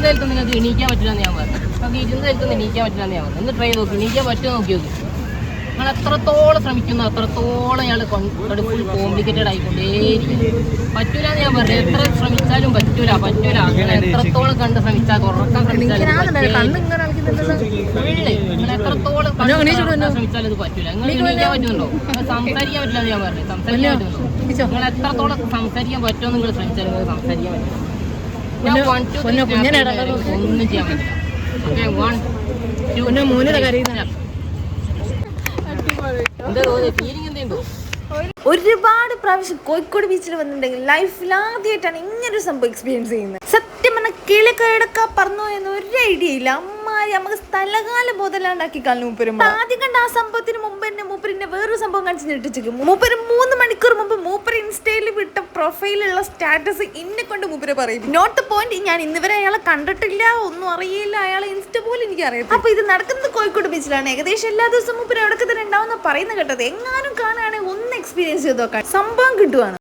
സ്ഥലത്ത് നിങ്ങൾക്ക് എണീക്കാൻ പറ്റില്ലെന്ന് ഞാൻ പറഞ്ഞു. നമുക്ക് ഇരുന്ന സ്ഥലത്ത് എണീക്കാൻ പറ്റില്ലെന്ന് ഞാൻ പറഞ്ഞു. ഒന്ന് ട്രൈ നോക്കി, എണീക്കാൻ പറ്റുമോ നോക്കി നോക്കി. നിങ്ങൾ എത്രത്തോളം ശ്രമിക്കുന്നു അത്രത്തോളം ഇയാൾ ഫുൾ കോംപ്ലിക്കേറ്റഡ് ആയിക്കൊണ്ടേയിരിക്കും. പറ്റൂല എന്ന് ഞാൻ പറഞ്ഞു. എത്ര ശ്രമിച്ചാലും പറ്റൂല. നിങ്ങൾ എത്രത്തോളം കണ്ട് ശ്രമിച്ചാൽ ഉറക്കാൻ ശ്രമിച്ചാലും നിങ്ങൾ എത്രത്തോളം ശ്രമിച്ചാലും ഇത് പറ്റൂല. നിങ്ങൾ എണീക്കാൻ പറ്റുന്നുണ്ടോ? സംസാരിക്കാൻ പറ്റില്ല എന്ന് ഞാൻ പറഞ്ഞു. സംസാരിക്കാൻ പറ്റുന്നുണ്ടോ? നിങ്ങൾ എത്രത്തോളം സംസാരിക്കാൻ പറ്റുമോ നിങ്ങൾ ശ്രമിച്ചാലും നിങ്ങൾക്ക് സംസാരിക്കാൻ പറ്റില്ല. ഒന്നും ചെയ്യാൻ പറ്റില്ല. ഓക്കെ, 1 2 എന്താ തോന്നുന്നത്? ഫീലിംഗ് എന്തുണ്ടോ? ഒരുപാട് പ്രാവശ്യം കോഴിക്കോട് ബീച്ചിൽ വന്നിട്ടുണ്ടെങ്കിൽ ലൈഫിൽ ആദ്യമായിട്ടാണ് ഇങ്ങനൊരു സംഭവം എക്സ്പീരിയൻസ് ചെയ്യുന്നത്. സത്യം പറഞ്ഞാൽ കിളിക്കടക്ക പറഞ്ഞോ എന്ന് ഒരു ഐഡിയ ഇല്ല. അമ്മായി നമുക്ക് സ്ഥലകാല ബോധലാണ്ടാക്കി കളഞ്ഞു മൂപ്പരും. ആദ്യം കണ്ട ആ സംഭവത്തിന് മുമ്പ് തന്നെ മൂപ്പരിന്റെ വേറൊരു സംഭവം കാണിച്ച് ഞെട്ടിച്ചു. മൂപ്പര് 3 മണിക്കൂർ മുമ്പ് മൂപ്പര് ഇൻസ്റ്റയിൽ വിട്ട പ്രൊഫൈലുള്ള സ്റ്റാറ്റസ് ഇന്നെ കൊണ്ട് മൂപ്പര് പറയും. നോട്ട് ദ പോയിന്റ്, ഞാൻ ഇന്നുവരെ അയാളെ കണ്ടിട്ടില്ല, ഒന്നും അറിയില്ല, അയാളെ ഇൻസ്റ്റ പോലും എനിക്ക് അറിയാം. അപ്പൊ ഇത് നടക്കുന്നത് കോഴിക്കോട് ബീച്ചിലാണ്. ഏകദേശം എല്ലാ ദിവസവും മൂപ്പര് അവിടെ തന്നെ ഉണ്ടാവുന്ന പറയുന്ന കേട്ടത്. എങ്ങാനും കാണുകയാണെങ്കിൽ ഒന്ന് എക്സ്പീരിയൻസ് ചെയ്ത് നോക്കാൻ സംഭവം കിട്ടുവാണ്.